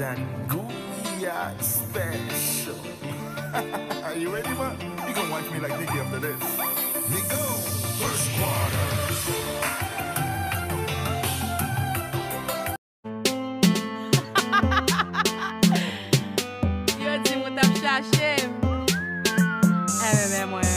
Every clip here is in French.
that Gouliard special. Are you ready, man? You gonna watch me like Nicky after this. Nico, first quarter. Yo dis mwen tap chache. Bebe mwen.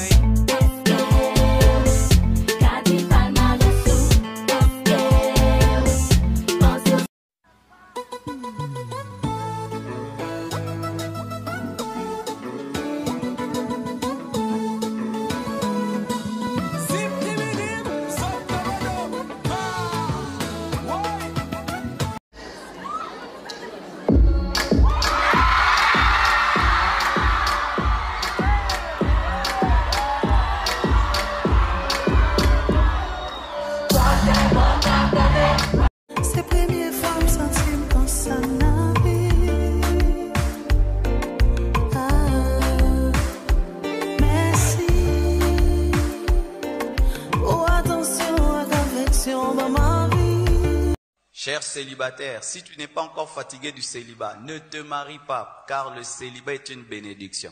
Cher célibataire, si tu n'es pas encore fatigué du célibat, ne te marie pas, car le célibat est une bénédiction.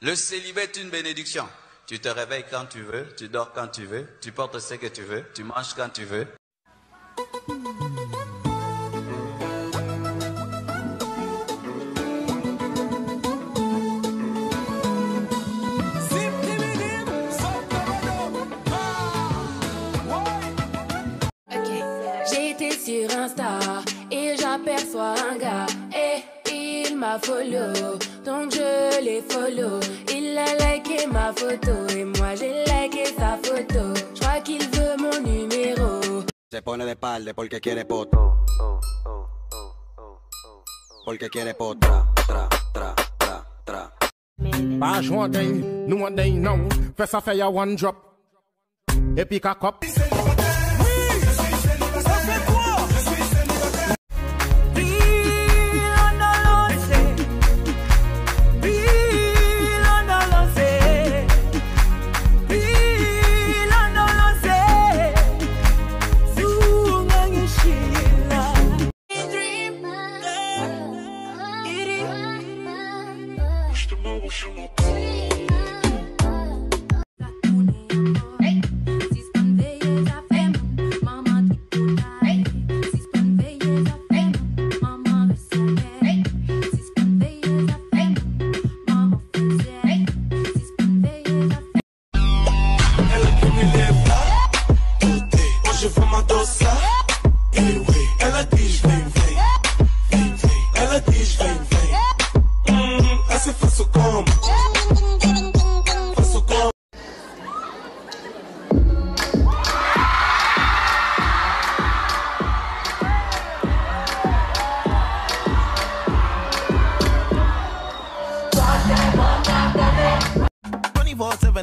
Le célibat est une bénédiction. Tu te réveilles quand tu veux, tu dors quand tu veux, tu portes ce que tu veux, tu manges quand tu veux. Sur Insta et j'aperçois un gars et il m'a follow, donc je l'ai follow. Il a liké ma photo et moi j'ai liké sa photo. Je crois qu'il veut mon numéro. Se pone de espalda porque quiere poto. Porque quiere potra, tra, tra, tra, tra. Bash one day, no one day now. First I fire one drop. Epic a cup.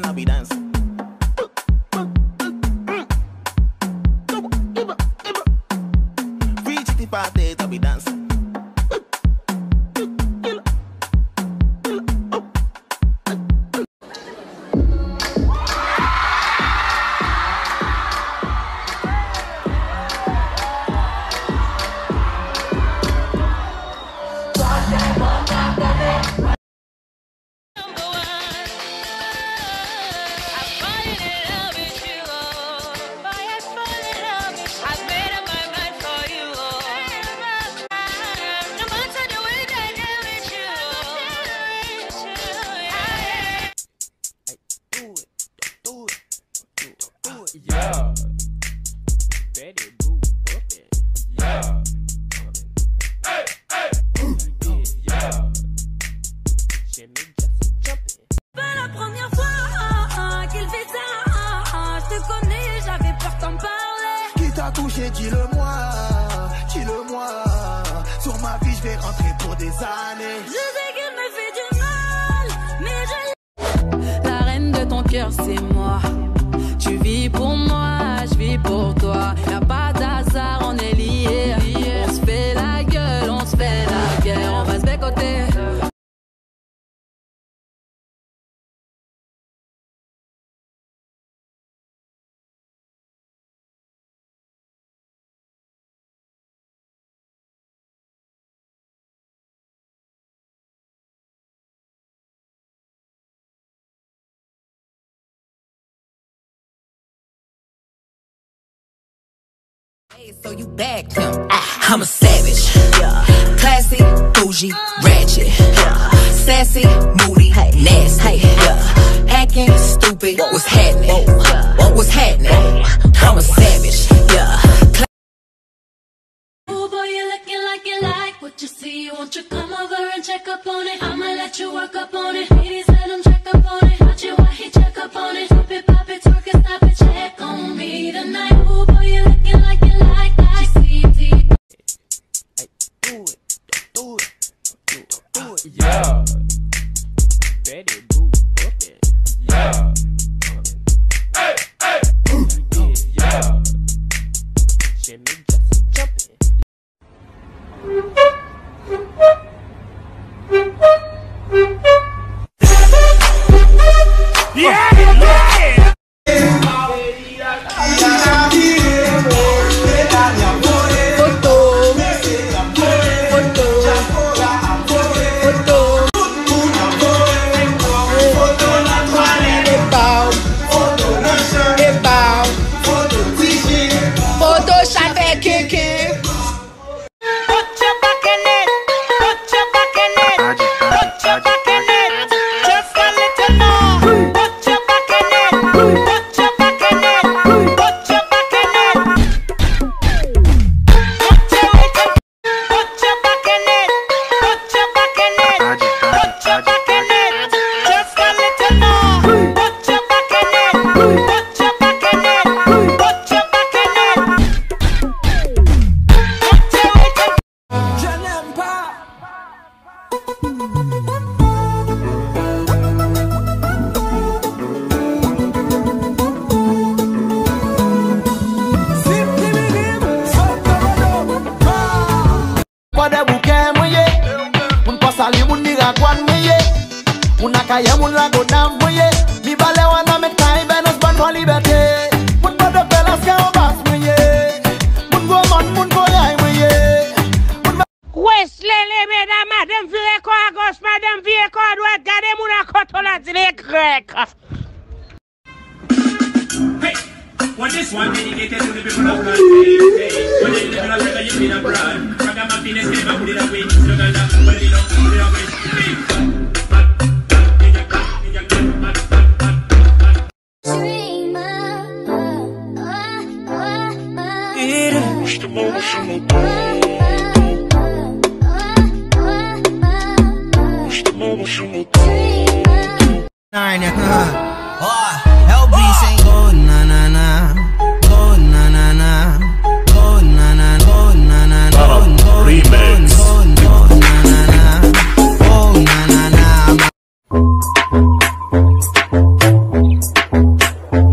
I'll be dancing. 365 days I'll be dancing. Yeah. Betty Boo, yeah. Hey, hey. Yeah. J'ai mis just jumping. Pas la première fois qu'il fait ça. Je te connais, j'avais peur d'en parler. Qui t'a touché, dis-le-moi, dis-le-moi. Sur ma vie, je vais rentrer pour des années. Je sais qu'il me fait du mal, mais je... La reine de ton cœur, c'est moi. Tu vis pour moi, je vis pour toi. Y'a pas d'hasard, on est liés. On se fait la gueule, on se fait la guerre. On va se bécoter. So you bagged him. I'm a savage. Classy, bougie, ratchet. Sassy, moody, nasty. Acting stupid. What's happening? What's happening? I'm a savage. Oh boy, you're looking like you like what you see. Won't you come over and check up on it? I'ma let you work up on it. Ladies, let him check up on it. Watch it while he check up on it. Drop it, pop it, twerk it, stop it, check on me tonight. Oh boy, you're looking like you like that. See, Do it. Yeah. Betty Boo, up it. Yeah. Hey, hey. Yeah. Jimmy just jumping. Well, this one dedicated to the people of God. When they live in a river, you been abroad. Ragamuffin is never put it away. Uganda, well, you don't put it away. LB saying go na na na, go na na na, go na na, go na na, go na remix, go na na na, go na na na.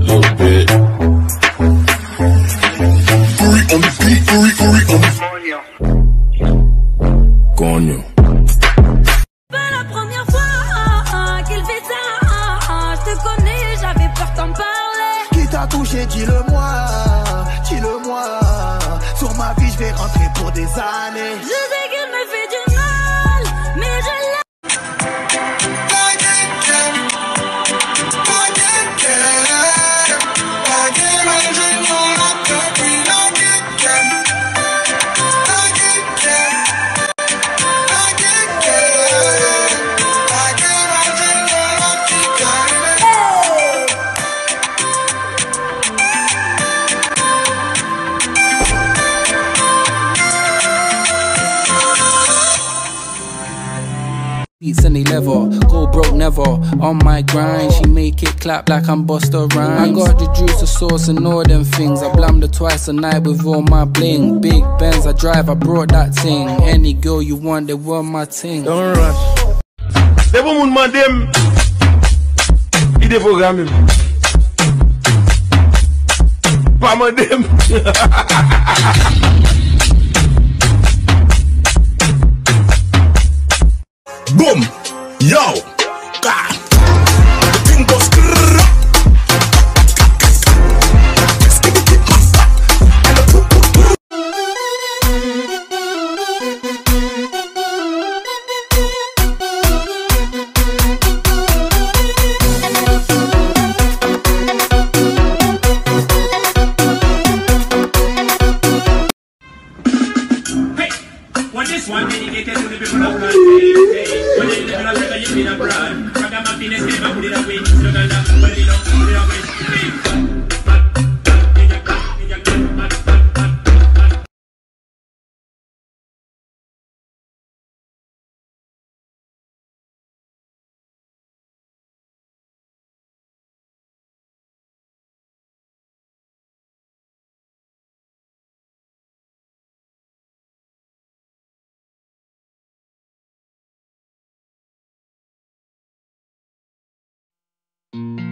Little bit. Uri on the beat, Uri on the coño. Pas la première fois qu'il fait ça. Je te connais, j'avais peur d'en parler. Qui t'a touché, dis-le-moi, dis-le-moi. Sur ma vie, je vais rentrer pour des années. Je sais qu'il me fait du mal, mais je l'aime. Beats and they leather, go broke never. On my grind, she make it clap like I'm Busta Rhymes. I got the juice, the sauce and all them things. I blammed her twice a night with all my bling. Big Benz I drive, I brought that thing. Any girl you want, they want my thing. Don't rush. They won't want them. Ils déprogramment. Pas moi them. Boom! Yo! God! The thing goes Hey.